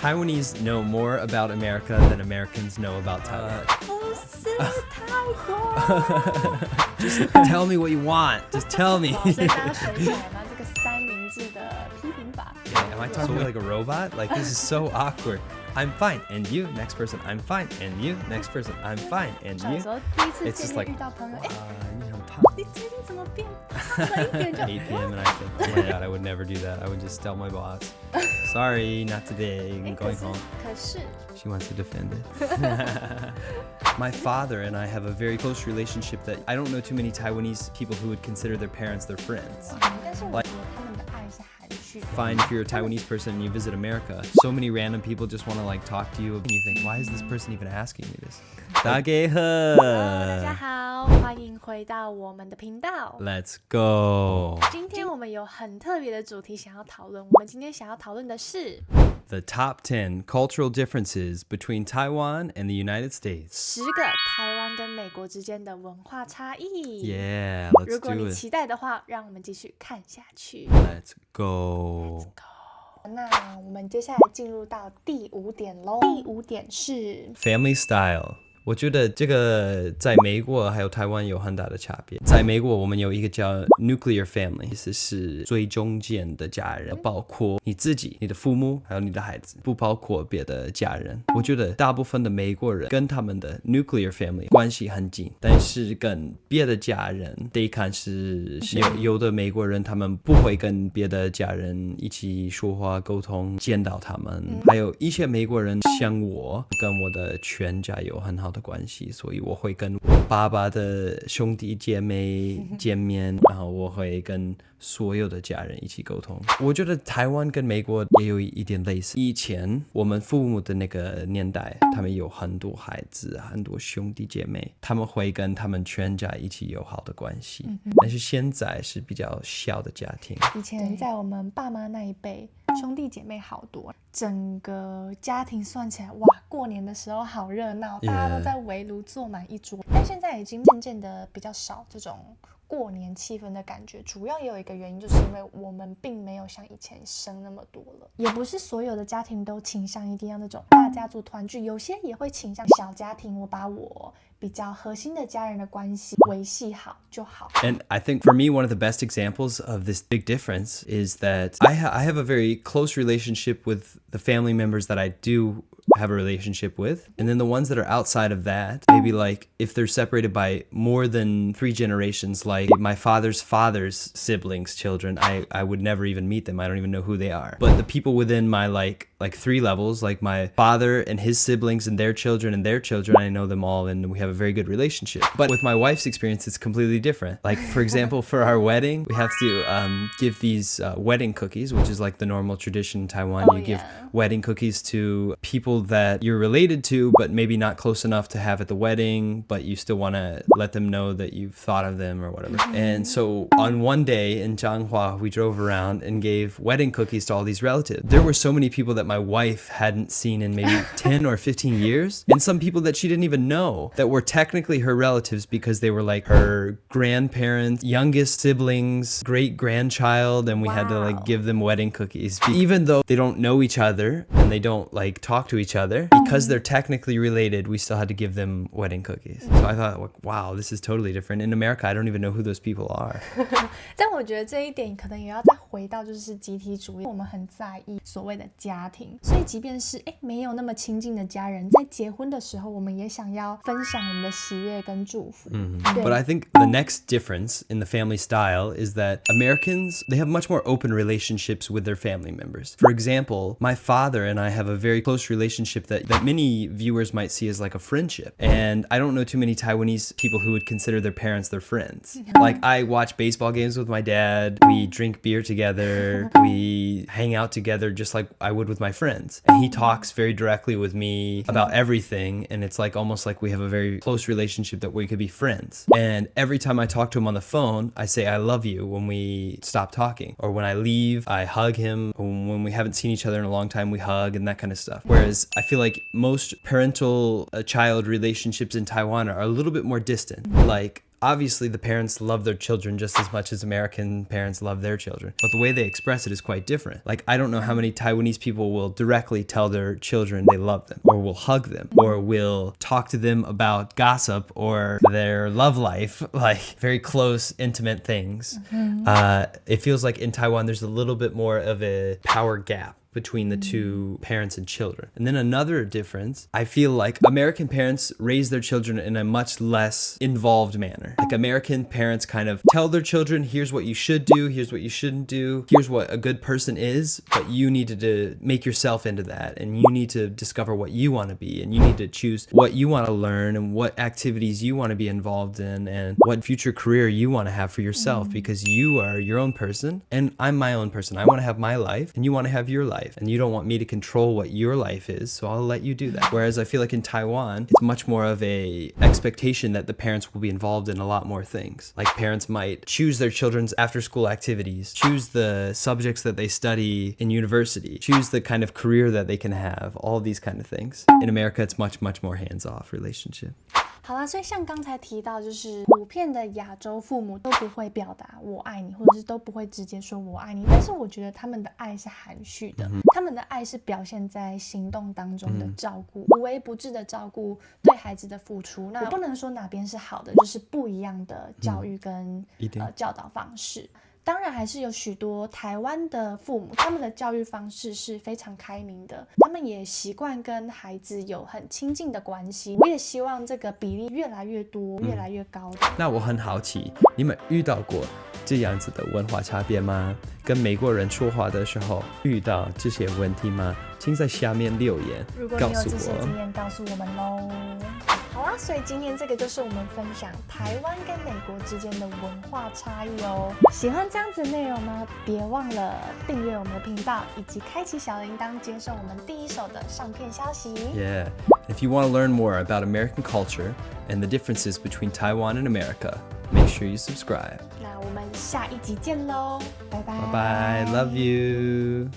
Taiwanese know more about America than Americans know about Taiwan. 不是泰国。Just tell me what you want. Just tell me. 所以大家学起来吗？这个三明治的批评法。Am I talking like a robot? Like, this is so awkward. I'm fine, and you. Next person, I'm fine, and you. Next person, I'm fine, and 有 you. 时候第一次 It's just 见 like, 面遇到朋友，哎，你很胖。你最近怎么变胖了一点就 8 p.m. and I think, oh my god, I would never do that. I would just tell my boss, sorry, not today. I'm 可 going 是 home. 可是 She wants to defend it. My father and I have a very close relationship that I don't know too many Taiwanese people who would consider their parents their friends. 但是我觉得他们的爱是含蓄的。 Fine if you're a Taiwanese person and you visit America. So many random people just want to like talk to you and you think, why is this person even asking me this? 大家好，大家好，欢迎回到我们的频道。 Let's go. 今天我们有很特别的主题想要讨论。我们今天想要讨论的是 The top 10 cultural differences between Taiwan and the United States. 10个台湾跟美国之间的文化差异。 Yeah, 如 let's 果 do 你 it. 期待的话，让我们继续看下去。 Let's go. 那我们接下来进入到第5点喽。第5点是 Family style. 我觉得这个在美国还有台湾有很大的差别。在美国，我们有一个叫 nuclear family， 意思是最中间的家人，包括你自己、你的父母还有你的孩子，不包括别的家人。我觉得大部分的美国人跟他们的 nuclear family 关系很近，但是跟别的家人得看是有的美国人他们不会跟别的家人一起说话沟通，见到他们。还有一些美国人像我，跟我的全家有很好的关系，所以我会跟我爸爸的兄弟姐妹见面，然后我会跟所有的家人一起沟通。我觉得台湾跟美国也有一点类似。以前我们父母的那个年代，他们有很多孩子，很多兄弟姐妹，他们会跟他们全家一起有好的关系。但是现在是比较小的家庭。以前在我们爸妈那一辈，兄弟姐妹好多，整个家庭算起来，哇，过年的时候好热闹，大家都在围炉坐满一桌。但现在已经渐渐的比较少这种过年气氛的感觉，主要也有一个原因，就是因为我们并没有像以前生那么多了，也不是所有的家庭都倾向一定要那种大家族团聚，有些也会倾向小家庭，我把我比较核心的家人的关系维系好就好。 And I think for me, one of the best examples of this big difference is that I have a very close relationship with the family members that I do have a relationship with, and then the ones that are outside of that, maybe like if they're separated by more than 3 generations, like my father's siblings children, I would never even meet them. I don't even know who they are. But the people within my like 3 levels, like my father and his siblings and their children, I know them all and we have a very good relationship. But with my wife's experience, it's completely different. Like for example, for our wedding, we have to give these wedding cookies, which is like the normal tradition in Taiwan. You give wedding cookies to people that you're related to, but maybe not close enough to have at the wedding, but you still want to let them know that you've thought of them or whatever. And so on one day in Changhua, we drove around and gave wedding cookies to all these relatives. There were so many people that my wife hadn't seen in maybe 10 or 15 years, and some people that she didn't even know that were technically her relatives because they were like her grandparents, youngest siblings, great grandchild, and we had to like give them wedding cookies. Even though they don't know each other and they don't like talk to each other, because they're technically related, we still had to give them wedding cookies. So I thought, like, wow, this is totally different. In America, I don't even know who those people are. 但我觉得这一点可能也要再回到就是集体主义，我们很在意所谓的家庭，所以即便是没有那么亲近的家人，在结婚的时候，我们也想要分享我们的喜悦跟祝福。But I think the next difference in the family style is that Americans, they have much more open relationships with their family members. For example, my father and I have a very close relationship that many viewers might see as like a friendship. And I don't know too many Taiwanese people who would consider their parents their friends. Like I watch baseball games with my dad, we drink beer together, we hang out together just like I would with my friends. And he talks very directly with me about everything, and it's like almost like we have a very close relationship that we could be friends. And every time I talk to him on the phone, I say I love you when we stop talking. Or when I leave, I hug him. When we haven't seen each other in a long time, we hug and that kind of stuff. Whereas I feel like most parental child relationships in Taiwan are a little bit more distant. Like obviously the parents love their children just as much as American parents love their children, but the way they express it is quite different. Like, I don't know how many Taiwanese people will directly tell their children they love them, or will hug them, or will talk to them about gossip or their love life, like very close, intimate things. It feels like in Taiwan there's a little bit more of a power gap between the two parents and children. And then another difference, I feel like American parents raise their children in a much less involved manner. Like, American parents kind of tell their children, here's what you should do, here's what you shouldn't do, here's what a good person is, but you need to make yourself into that, and you need to discover what you want to be, and you need to choose what you want to learn and what activities you want to be involved in and what future career you want to have for yourself, because you are your own person and I'm my own person. I want to have my life and you want to have your life. And you don't want me to control what your life is, so I'll let you do that. Whereas I feel like in Taiwan, it's much more of a expectation that the parents will be involved in a lot more things. Like, parents might choose their children's after-school activities, choose the subjects that they study in university, choose the kind of career that they can have, all of these kind of things. In America, it's much, much more hands-off relationship. 好啦，所以像刚才提到，就是普遍的亚洲父母都不会表达我爱你，或者是都不会直接说我爱你，但是我觉得他们的爱是含蓄的，他们的爱是表现在行动当中的照顾，无微不至的照顾，对孩子的付出。那不能说哪边是好的，就是不一样的教育跟教导方式。当然还是有许多台湾的父母，他们的教育方式是非常开明的，他们也习惯跟孩子有很亲近的关系。我也希望这个比例越来越多，越来越高的。那我很好奇，你们遇到过这样子的文化差别吗？跟美国人说话的时候遇到这些问题吗？请在下面留言告诉我。如果你有这些经验，告诉我们咯。好啦，所以今天这个就是我们分享台湾跟美国之间的文化差异哦。喜欢这样子的内容吗？别忘了订阅我们的频道，以及开启小铃铛，接受我们第一手的上片消息。Yeah, if you want to learn more about American culture and the differences between Taiwan and America, make sure you subscribe. 那我们下一集见喽，拜拜。Bye bye, love you.